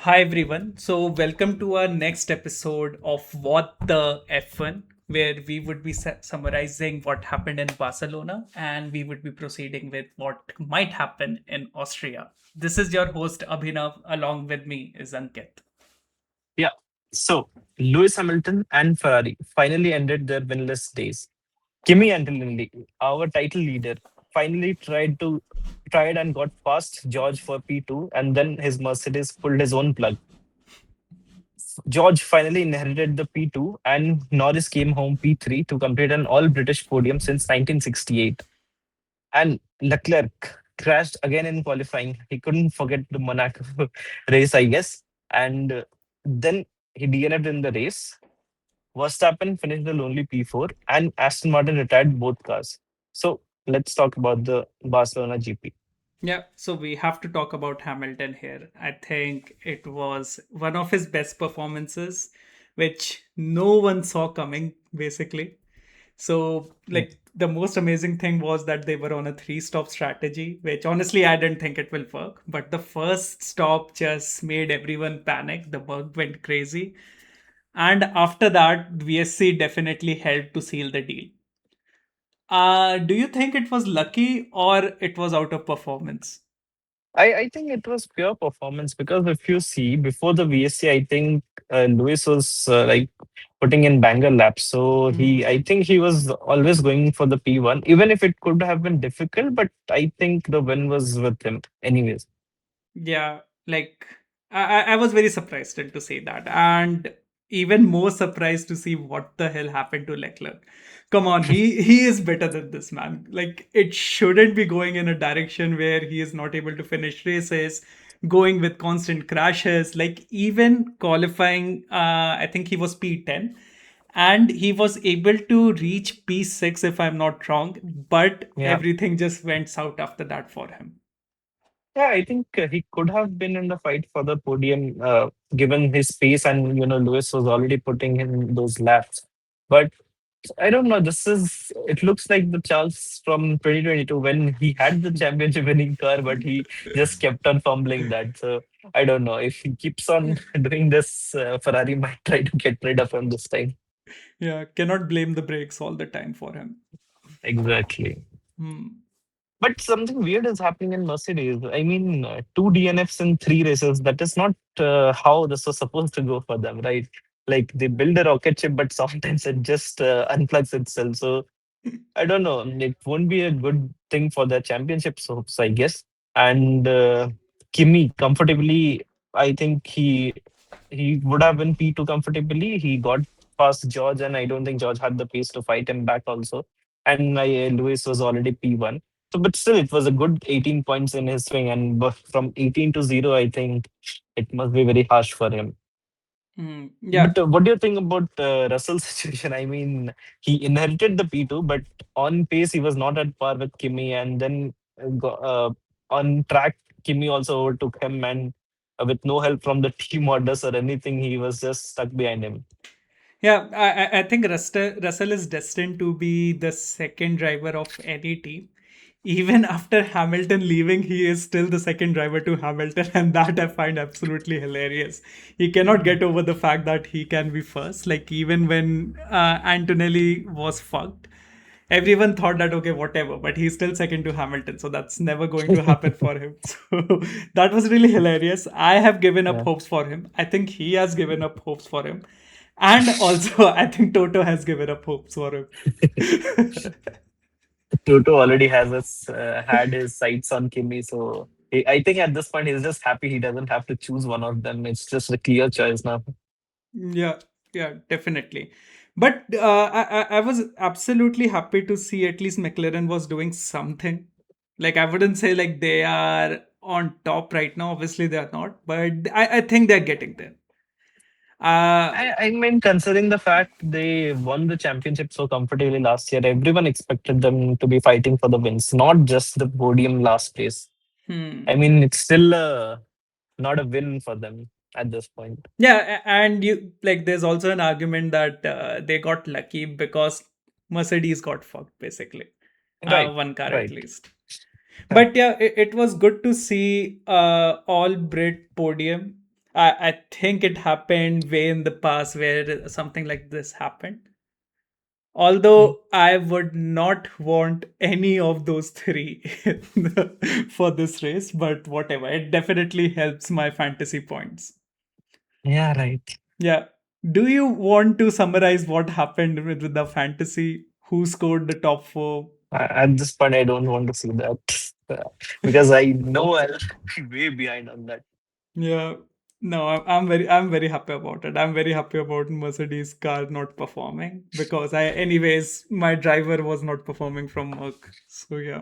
Hi everyone. So welcome to our next episode of What the F1, where we would be summarizing what happened in Barcelona and we would be proceeding with what might happen in Austria. This is your host Abhinav. Along with me is Ankit. Yeah. So Lewis Hamilton and Ferrari finally ended their winless days. Kimi Antonelli, our title leader, finally tried and got past George for P2, and then his Mercedes pulled his own plug. George finally inherited the P2, and Norris came home P3 to complete an all British podium since 1968. And Leclerc crashed again in qualifying. He couldn't forget the Monaco race, I guess. And then he DNF'd in the race. Verstappen finished the lonely P4, and Aston Martin retired both cars. So let's talk about the Barcelona GP. Yeah, so we have to talk about Hamilton here. I think it was one of his best performances, which no one saw coming, basically. So, Mm. like, the most amazing thing was that they were on a three-stop strategy, which honestly I didn't think it will work. But the first stop just made everyone panic. The bug went crazy. And after that, VSC definitely helped to seal the deal. Do you think it was lucky or it was out of performance? I think it was pure performance because if you see before the VSC, I think Lewis was like putting in banger laps. So I think he was always going for the P1, even if it could have been difficult. But I think the win was with him, anyways. Yeah, like I was very surprised still to say that, and even more surprised to see what the hell happened to Leclerc. Come on, he is better than this man. Like it shouldn't be going in a direction where he is not able to finish races, going with constant crashes. Like even qualifying, I think he was P10, and he was able to reach P6 if I'm not wrong, but Yeah. everything just went south after that for him. Yeah, I think he could have been in the fight for the podium, given his pace, and Lewis was already putting in those laps. But I don't know. It looks like the Charles from 2022 when he had the championship winning car, but he just kept on fumbling that. So I don't know if he keeps on doing this. Ferrari might try to get rid of him this time. Yeah, cannot blame the brakes all the time for him. Exactly. Hmm. But something weird is happening in Mercedes. I mean, two DNFs in three races. That is not how this was supposed to go for them, right? Like they build a rocket ship, but sometimes it just unplugs itself. So I don't know. It won't be a good thing for the championships hopes, I guess. And Kimi comfortably, I think he would have been P2 comfortably. He got past George, and I don't think George had the pace to fight him back also. And Lewis was already P1. So, but still, it was a good 18 points in his swing. And from 18 to 0, I think it must be very harsh for him. Hmm. Yeah, But what do you think about Russell's situation? I mean, he inherited the P2, but on pace, he was not at par with Kimi. And then on track, Kimi also overtook him. And with no help from the team orders or anything, he was just stuck behind him. yeah. I think Russell is destined to be the second driver of any team. Even after Hamilton leaving, he is still the second driver to Hamilton, and that I find absolutely hilarious. He cannot get over the fact that he can be first. Like even when Antonelli was fucked, everyone thought that okay, whatever, but he's still second to Hamilton, so that's never going to happen for him. So that was really hilarious. I have given up Yeah. hopes for him. I think he has given up hopes for him, and also I think Toto has given up hopes for him. Toto already had his sights on Kimi, so I think at this point he's just happy he doesn't have to choose one of them. It's just a clear choice now. Yeah, yeah, definitely. But I was absolutely happy to see at least McLaren was doing something. Like I wouldn't say like they are on top right now. Obviously they are not, but I think they're getting there. Uh, I mean, considering the fact they won the championship so comfortably last year, everyone expected them to be fighting for the wins, not just the podium last place. I hmm. mean, it's still not a win for them at this point. Yeah, and you like there's also an argument that they got lucky because Mercedes got fucked basically. Right, One car at right. least. Yeah. But yeah, it was good to see all Brit podium. I think it happened way in the past where something like this happened. Mm. Although I would not want any of those three for this race, but whatever. It definitely helps my fantasy points. Yeah, right. Yeah. Do you want to summarize what happened with the fantasy? Who scored the top four? At this point, I don't want to see that because I know I'll be way behind on that. Yeah. No, I'm very happy about it. I'm very happy about Mercedes car not performing because anyways my driver was not performing from work. So yeah.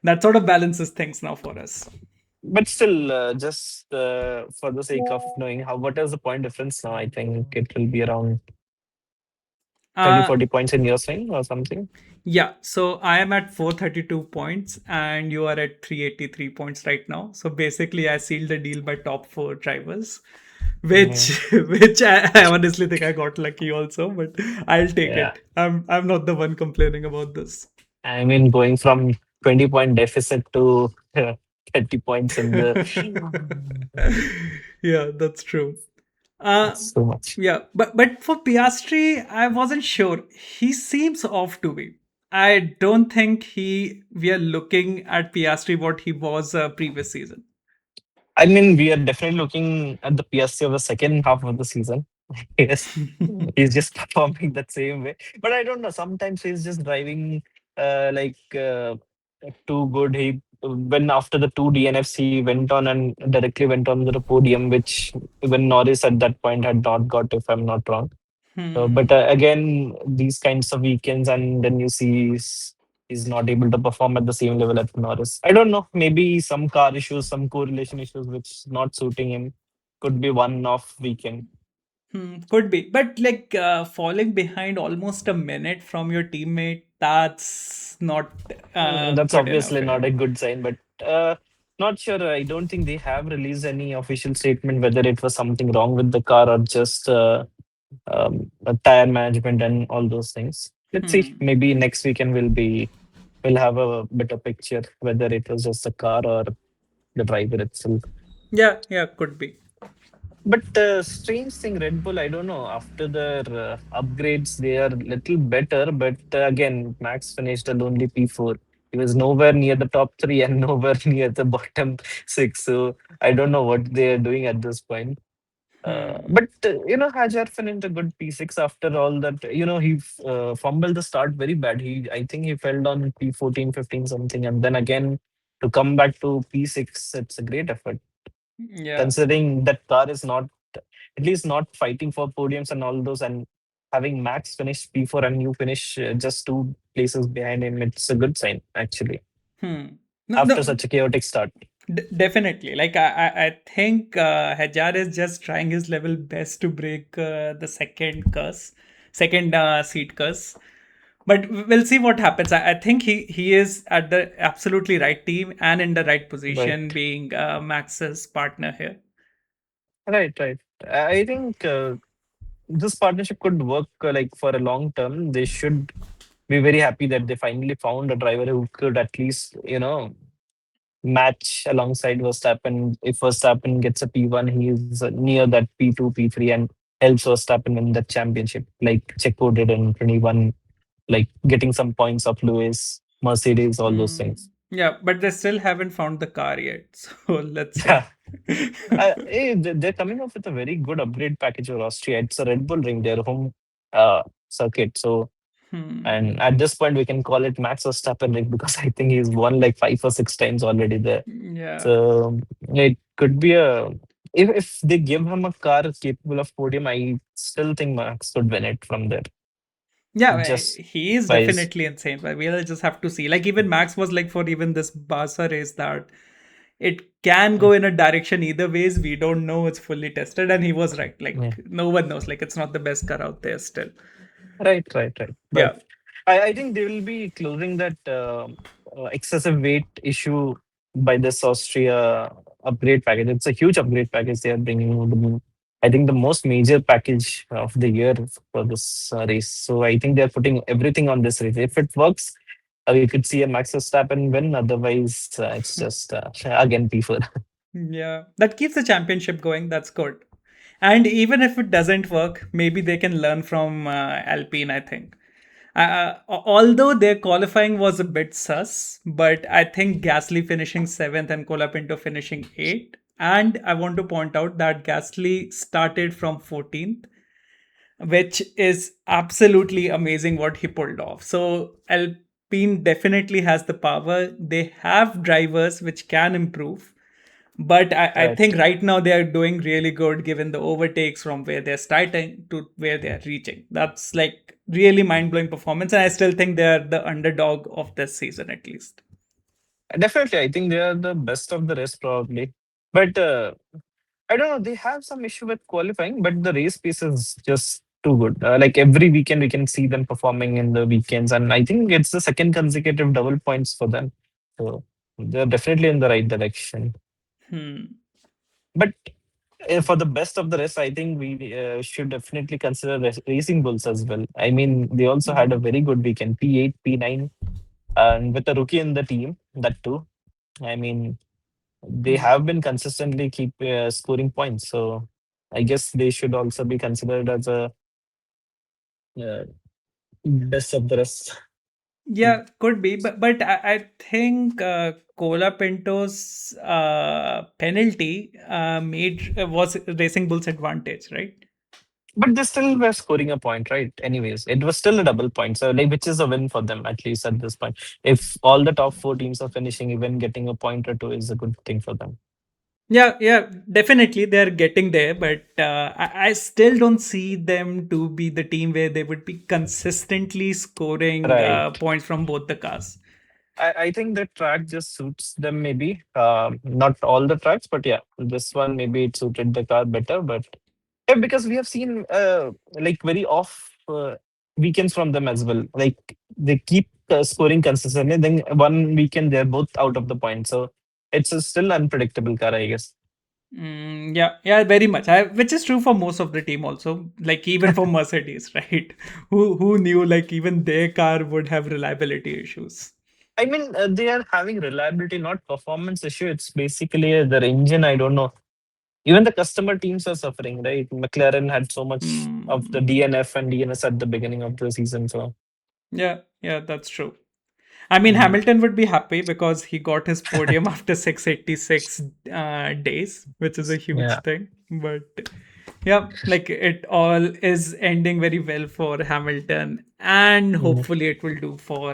That sort of balances things now for us. But still, just for the sake of knowing what is the point difference now, I think it will be around 30, Uh 40 points in your swing or something. yeah, so I am at 432 points and you are at 383 points right now. So basically I sealed the deal by top 4 drivers, which Yeah. which I honestly think I got lucky also, but I'll take Yeah. it. I'm not the one complaining about this. I mean, going from 20-point deficit to 30 points in the. Yeah, that's true. Uh, It's so much. yeah, but for Piastri, I wasn't sure. He seems off to me. I don't think we are looking at Piastri what he was previous season. I mean, we are definitely looking at the PSC of the second half of the season. Yes, he's just performing that same way. But I don't know. Sometimes he's just driving like too good. He when after the two DNFs, he went on and directly went on to the podium, which even Norris at that point had not got, if I'm not wrong. But Hmm. again, these kinds of weekends, and then you see he's not able to perform at the same level at Norris. I don't know. Maybe some car issues, some correlation issues, which not suiting him. Could be one off weekend. Could be, but like falling behind almost a minute from your teammate, that's not That's good enough. obviously not a good sign, but not sure. I don't think they have released any official statement whether it was something wrong with the car or just tire management and all those things. Let's see. Hmm. Maybe next weekend we'll have a better picture whether it was just the car or the driver itself. Yeah, yeah, could be. But strange thing, Red Bull, I don't know. After their upgrades, they are little better. But again, Max finished at only P4. He was nowhere near the top three and nowhere near the bottom six. So I don't know what they are doing at this point. Hmm. But Hajar finished a good P6 after all that. He fumbled the start very bad. I think he fell on P14, 15 something, and then again to come back to P6, it's a great effort Yeah. considering that car is not at least not fighting for podiums and all those, and having Max finish P4 and you finish just two places behind him, it's a good sign actually No, after no, such a chaotic start. definitely. Like I think Hajar is just trying his level best to break the second seat curse. But we'll see what happens. I think he is at the absolutely right team and in the right position, Right, being Max's partner here. right. I think this partnership could work like for a long term. They should be very happy that they finally found a driver who could at least match alongside Verstappen. If Verstappen gets a P1, he is near that P2, P3, and helps Verstappen win the championship, like Checo did in 21, like getting some points of Lewis, Mercedes, all those things. Yeah, but they still haven't found the car yet. So let's see. Yeah. They're coming up with a very good upgrade package for Austria. It's a Red Bull Ring, their home circuit. So, Hmm. and at this point, we can call it Max Verstappen Ring because I think he's won like 5 or 6 times already there. Yeah. So it could be a if they give him a car capable of podium, I still think Max could win it from there. Yeah, Just he is by his definitely insane, but we'll just have to see. Like even Max was like for even this Barca race that it can mm, go in a direction either ways. We don't know. It's fully tested, and he was right. yeah. Like no one knows. Like it's not the best car out there still. Right. But Yeah. I think they will be closing that excessive weight issue by this Austria upgrade package. It's a huge upgrade package they are bringing. I think the most major package of the year for this race. So I think they're putting everything on this race. If it works, we could see a Max Verstappen win. Otherwise, it's just again P4. Yeah, that keeps the championship going. That's good. And even if it doesn't work, maybe they can learn from Alpine, I think. Although their qualifying was a bit sus, but I think Gasly finishing seventh and Colapinto finishing eighth. And I want to point out that Gasly started from 14th, which is absolutely amazing what he pulled off. So Alpine definitely has the power. They have drivers which can improve. But I Right. think right now they are doing really good given the overtakes from where they're starting to where they're reaching. That's like really mind blowing performance. And I still think they're the underdog of this season at least. Definitely, I think they are the best of the rest probably. But I don't know. They have some issue with qualifying, but the race pace is just too good. Like every weekend, we can see them performing in the weekends, and I think it's the second consecutive double points for them. So they're definitely in the right direction. Hmm. But for the best of the rest, I think we should definitely consider Racing Bulls as well. I mean, they also had a Hmm. very good weekend, P8, P9, and with a rookie in the team, that too. I mean, they Hmm. have been consistently keep scoring points. So I guess they should also be considered as a uh, best of the rest. Yeah, could be, but I think Cola Pinto's penalty made was Racing Bull's advantage, right? But they still were scoring a point, right? Anyways, it was still a double point. So, like, which is a win for them, at least at this point. If all the top four teams are finishing, even getting a point or two is a good thing for them. Yeah, yeah, definitely they're getting there, but I still don't see them to be the team where they would be consistently scoring Right. points from both the cars. I think the track just suits them, maybe. Not all the tracks, but yeah, this one maybe it suited the car better. But yeah, because we have seen like very off weekends from them as well. Like they keep scoring consistently. Then one weekend they're both out of the point. So it's a still unpredictable car, I guess. Yeah, yeah, very much. Which is true for most of the team also. Like even for Mercedes, right? Who knew like even their car would have reliability issues. I mean, they are having reliability, not performance issue. It's basically their engine. I don't know. Even the customer teams are suffering, right? McLaren had so much of the Hmm. DNF and DNS at the beginning of the season. So, Yeah, yeah, that's true. I mean, mm, Hamilton would be happy because he got his podium after 686 days, which is a huge yeah. thing. But yeah, like it all is ending very well for Hamilton, and Mm, hopefully it will do for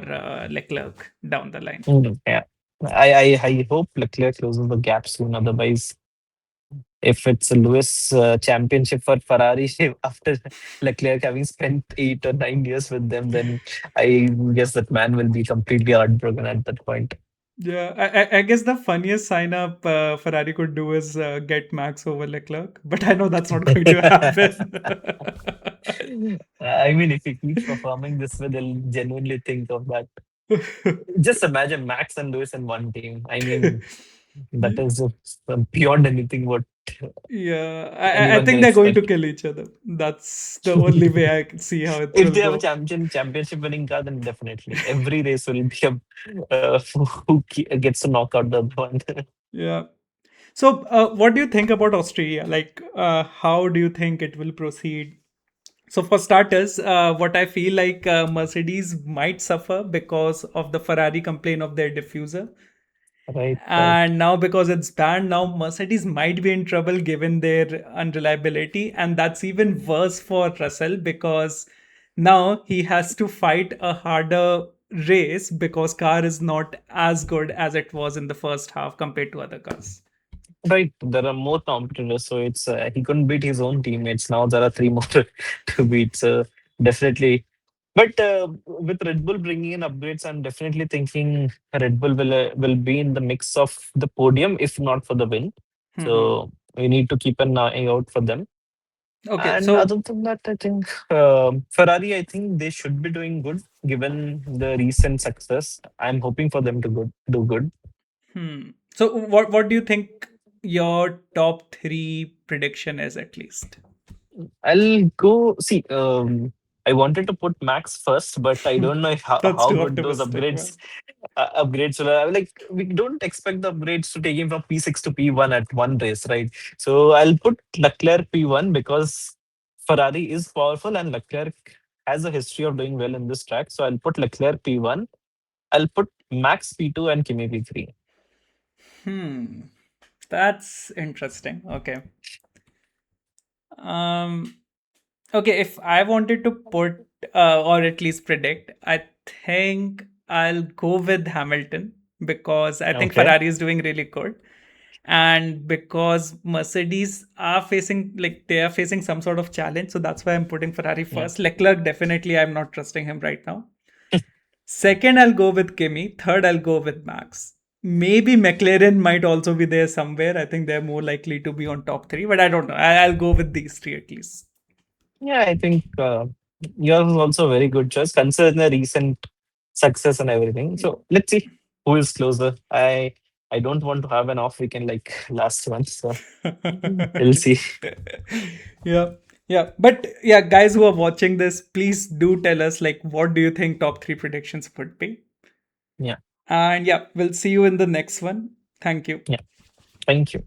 Leclerc down the line. yeah. I hope Leclerc closes the gap soon. Otherwise, if it's a Lewis championship for Ferrari after Leclerc having spent 8 or 9 years with them, then I guess that man will be completely heartbroken at that point. Yeah, I guess the funniest sign up Ferrari could do is get Max over Leclerc, but I know that's not going to happen. I mean, if he keeps performing this way, they'll genuinely think of that. Just imagine Max and Lewis in one team. I mean, that is just beyond anything what Yeah, I anyone can think they're going to expect. kill each other. That's the only way I can see how it If will they have a go. championship winning car, then definitely every race will be a who gets to knock out the other one. Yeah. So, what do you think about Australia? Like, how do you think it will proceed? So, for starters, what I feel like Mercedes might suffer because of the Ferrari complaint of their diffuser. Right, right. And now, because it's banned, now Mercedes might be in trouble given their unreliability. And that's even worse for Russell because now he has to fight a harder race because car is not as good as it was in the first half compared to other cars. Right. There are more competitors, so it's he couldn't beat his own teammates. Now there are three more to beat. So definitely. But with Red Bull bringing in upgrades, I'm definitely thinking Red Bull will be in the mix of the podium, if not for the win. Mhm. So we need to keep an eye out for them. Okay, And so other than that, I think Ferrari, I think they should be doing good given the recent success. I'm hoping for them to do good. so what do you think your top three prediction is at least? I'll go see. I wanted to put Max first, but I don't know if That's how too good those optimistic, upgrades man. upgrades will. Like we don't expect the upgrades to take him from P6 to P1 at one race, right? So I'll put Leclerc P1 because Ferrari is powerful and Leclerc has a history of doing well in this track. So I'll put Leclerc P1. I'll put Max P2 and Kimi P3. Hmm. That's interesting. Okay. Um. Okay. If I wanted to put, or at least predict, I think I'll go with Hamilton because I think Okay. Ferrari is doing really good. And because Mercedes are facing, like, they are facing some sort of challenge, so that's why I'm putting Ferrari Yeah. first. Leclerc, definitely I'm not trusting him right now. Second, I'll go with Kimi. Third, I'll go with Max. Maybe McLaren might also be there somewhere. I think they're more likely to be on top three, but I don't know. I'll go with these three at least. Yeah, I think yours is also a very good choice considering the recent success and everything. So let's see who is closer. I don't want to have an off weekend like last month. So we'll Okay. see. Yeah. Yeah. But yeah, guys who are watching this, please do tell us, like, what do you think top three predictions would be? Yeah. And yeah, we'll see you in the next one. Thank you. Yeah. Thank you.